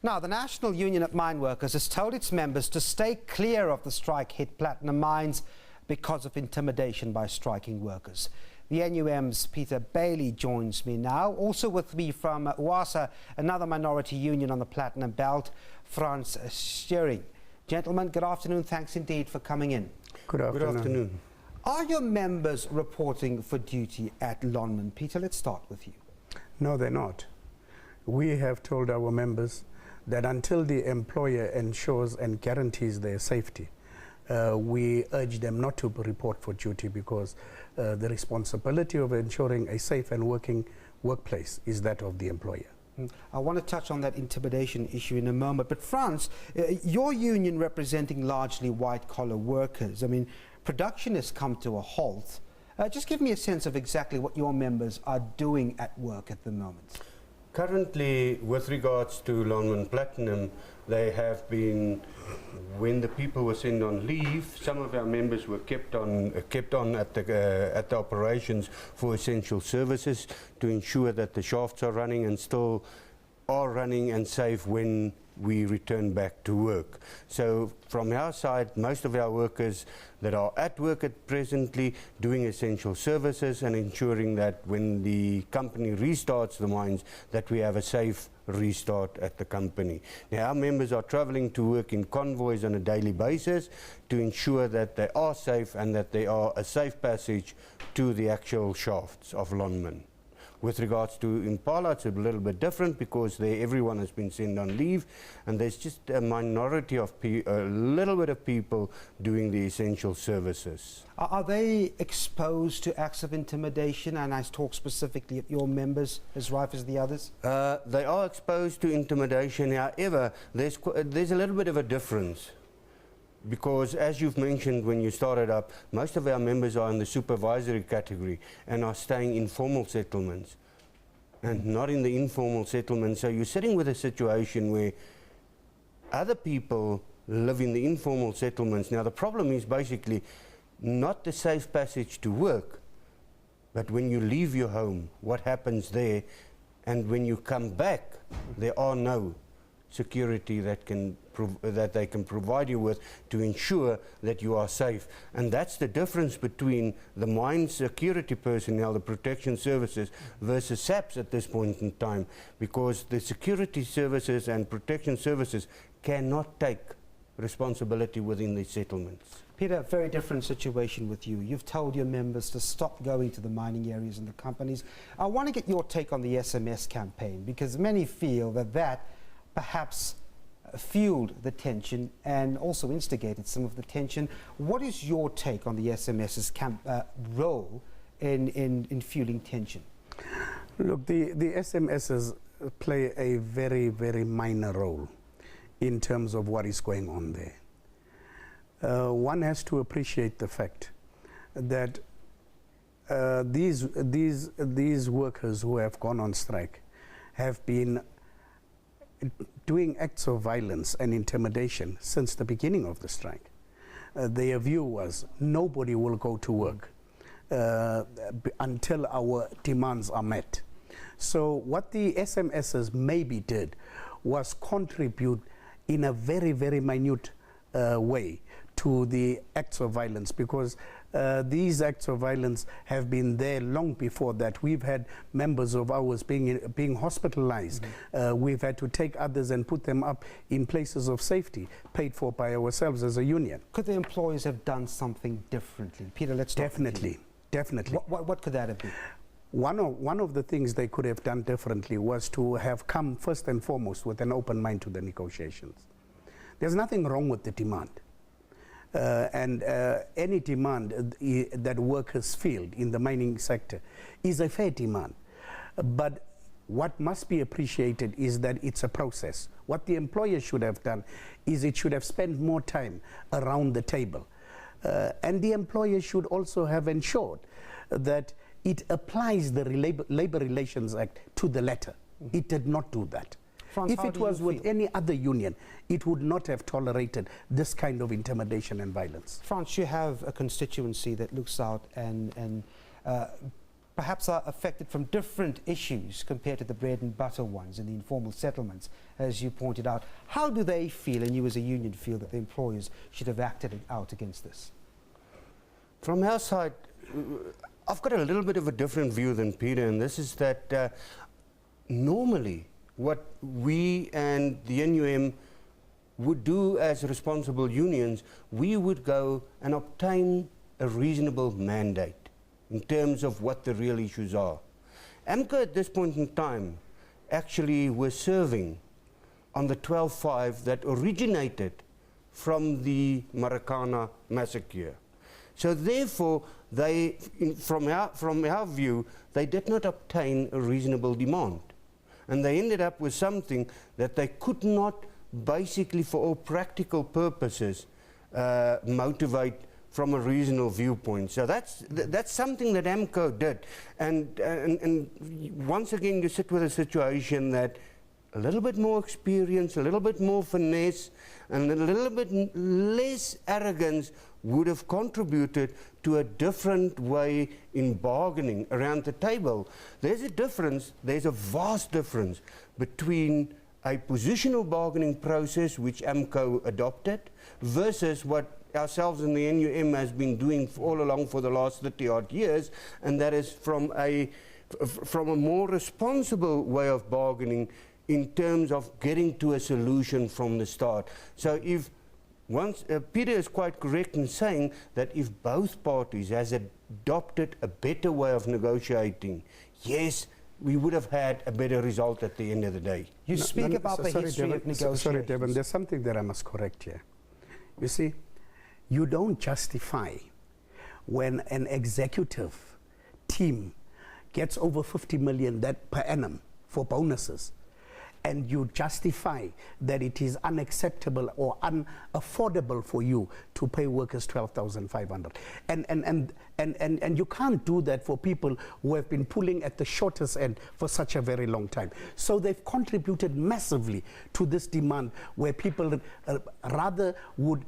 Now, the National Union of Mineworkers has told its members to stay clear of the strike-hit platinum mines because of intimidation by striking workers. The NUM's Peter Bailey joins me now. Also with me from UASA, another minority union on the platinum belt, Frans Sturing. Gentlemen, good afternoon. Thanks indeed for coming in. Good afternoon. Good afternoon. Are your members reporting for duty at Lonmin? Peter, let's start with you. No, they're not. We have told our members that until the employer ensures and guarantees their safety, we urge them not to report for duty, because the responsibility of ensuring a safe and working workplace is that of the employer. I want to touch on that intimidation issue in a moment, but Frans, your union representing largely white-collar workers, I mean, production has come to a halt. Just give me a sense of exactly what your members are doing at work at the moment. Currently, with regards to Lonmin Platinum, they have been, when the people were sent on leave, some of our members were kept on at the operations for essential services to ensure that the shafts are running and still are running and safe when we return back to work. So from our side, most of our workers that are at work at presently doing essential services and ensuring that when the company restarts the mines, that we have a safe restart at the company. Now, our members are traveling to work in convoys on a daily basis to ensure that they are safe and that they are a safe passage to the actual shafts of Lonmin. With regards to Impala, it's a little bit different, because everyone has been sent on leave, and there's just a minority of a little bit of people doing the essential services. Are they exposed to acts of intimidation, and I talk specifically of your members as rife as the others? They are exposed to intimidation. However, there's a little bit of a difference. Because, as you've mentioned when you started up, most of our members are in the supervisory category and are staying in formal settlements and not in the informal settlements. So you're sitting with a situation where other people live in the informal settlements. Now, the problem is basically not the safe passage to work, but when you leave your home, what happens there, and when you come back, there are no security that they can provide you with to ensure that you are safe. And that's the difference between the mine security personnel, the protection services, versus SAPs at this point in time, because the security services and protection services cannot take responsibility within these settlements. Peter, very different situation with you. You've told your members to stop going to the mining areas and the companies. I want to get your take on the SMS campaign, because many feel that perhaps fueled the tension and also instigated some of the tension. What is your take on the SMS's role in fueling tension? Look, the SMSs play a very, very minor role in terms of what is going on there. One has to appreciate the fact that these workers who have gone on strike have been doing acts of violence and intimidation since the beginning of the strike. Their view was nobody will go to work until our demands are met. So what the SMSs maybe did was contribute in a very, very minute way to the acts of violence, because these acts of violence have been there long before that. We've had members of ours being hospitalized. We've had to take others and put them up in places of safety, paid for by ourselves as a union. Could the employees have done something differently? Peter, let's start with you. Definitely. What could that have been? One of the things they could have done differently was to have come first and foremost with an open mind to the negotiations. There's nothing wrong with the demand. Any demand that workers feel in the mining sector is a fair demand. But what must be appreciated is that it's a process. What the employer should have done is it should have spent more time around the table. And the employer should also have ensured that it applies the Labor Relations Act to the letter. It did not do that. Frans, if it was with any other union, it would not have tolerated this kind of intimidation and violence. Frans, you have a constituency that looks out and perhaps are affected from different issues compared to the bread and butter ones in the informal settlements, as you pointed out. How do they feel, and you as a union feel, that the employers should have acted out against this? From our side, I've got a little bit of a different view than Peter, and this is that normally what we and the NUM would do as responsible unions, we would go and obtain a reasonable mandate in terms of what the real issues are. AMCO at this point in time actually were serving on the 12-5 that originated from the Marikana massacre. So therefore, they, from our view, they did not obtain a reasonable demand. And they ended up with something that they could not, basically for all practical purposes, motivate from a reasonable viewpoint. So that's something that AMCO did. And once again, you sit with a situation that a little bit more experience, a little bit more finesse, and a little bit less arrogance would have contributed to a different way in bargaining around the table. There's a difference, there's a vast difference between a positional bargaining process which AMCO adopted versus what ourselves in the NUM has been doing all along for the last 30-odd years, and that is from a more responsible way of bargaining in terms of getting to a solution from the start. So if once, Peter is quite correct in saying that if both parties has adopted a better way of negotiating, yes, we would have had a better result at the end of the day. You speak about the history of negotiations. Sorry, Devon, there's something that I must correct here. You see, you don't justify when an executive team gets over 50 million per annum for bonuses, and you justify that it is unacceptable or unaffordable for you to pay workers 12,500. And you can't do that for people who have been pulling at the shortest end for such a very long time. So they've contributed massively to this demand where people rather would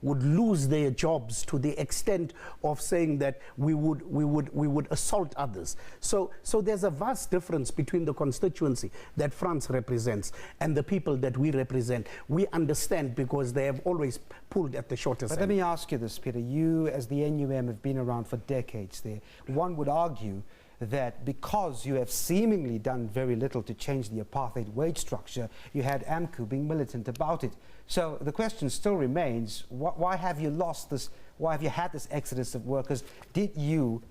lose their jobs to the extent of saying that we would assault others. So there's a vast difference between the constituency that France represents and the people that we represent. We understand because they have always pulled at the shortest end. But let me ask you this, Peter. You, as the NUM, have been around for decades there. One would argue that because you have seemingly done very little to change the apartheid wage structure, you had AMCU being militant about it. So the question still remains, why have you lost this? Why have you had this exodus of workers? Did you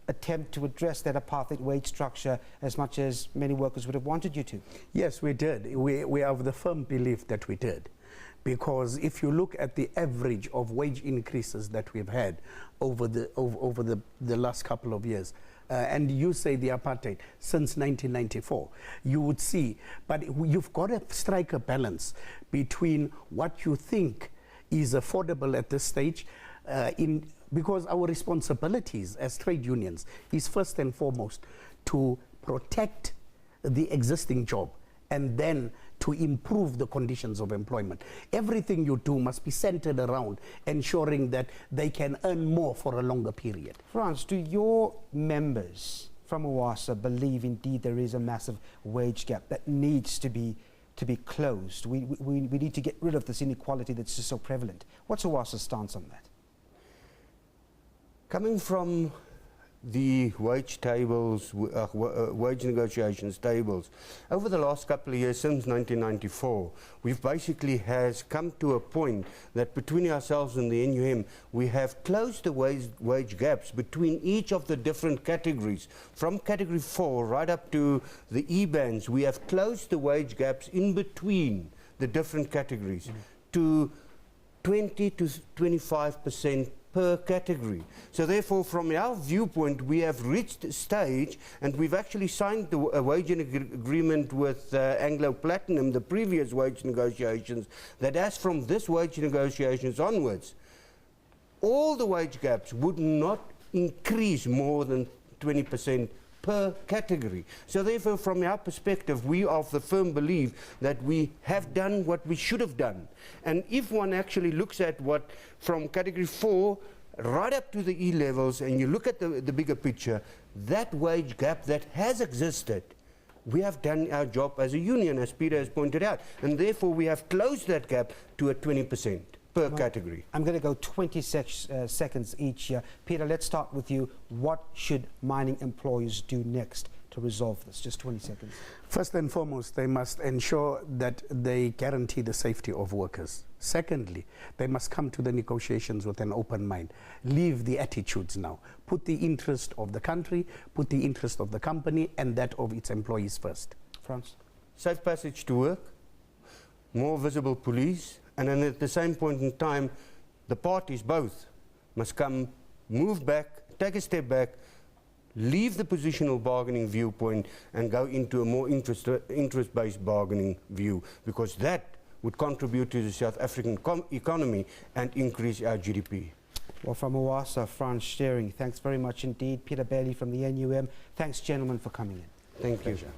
attempt to address that apartheid wage structure as much as many workers would have wanted you to? Yes, we did. We have the firm belief that we did. Because if you look at the average of wage increases that we've had over the last couple of years, and you say the apartheid since 1994, you would see, but you've got to strike a balance between what you think is affordable at this stage, because our responsibilities as trade unions is first and foremost to protect the existing job and then to improve the conditions of employment. Everything you do must be centered around ensuring that they can earn more for a longer period. Frans, do your members from OASA believe indeed there is a massive wage gap that needs to be closed? We need to get rid of this inequality that's just so prevalent. What's OASA's stance on that? Coming from the wage tables, wage negotiations tables, over the last couple of years, since 1994, we've basically has come to a point that between ourselves and the NUM, we have closed the wage gaps between each of the different categories. From category 4 right up to the E-bands, we have closed the wage gaps in between the different categories to 20 to 25% per category. So therefore, from our viewpoint, we have reached a stage, and we've actually signed a wage agreement with Anglo Platinum, the previous wage negotiations, that as from this wage negotiations onwards, all the wage gaps would not increase more than 20% per category. So therefore, from our perspective, we of the firm belief that we have done what we should have done. And if one actually looks at what from category 4 right up to the E-levels, and you look at the bigger picture, that wage gap that has existed, we have done our job as a union, as Peter has pointed out, and therefore we have closed that gap to a 20% per category. I'm going to go 20 seconds each here. Peter, let's start with you. What should mining employers do next to resolve this? Just 20 seconds. First and foremost, they must ensure that they guarantee the safety of workers. Secondly, they must come to the negotiations with an open mind. Leave the attitudes now. Put the interest of the country, put the interest of the company and that of its employees first. Frans? Safe passage to work, more visible police, and then at the same point in time, the parties both must come, move back, take a step back, leave the positional bargaining viewpoint and go into a more interest-based bargaining view, because that would contribute to the South African economy and increase our GDP. Well, from Oasa, Frans Steering, thanks very much indeed. Peter Bailey from the NUM, thanks gentlemen for coming in. Thank you. Pleasure.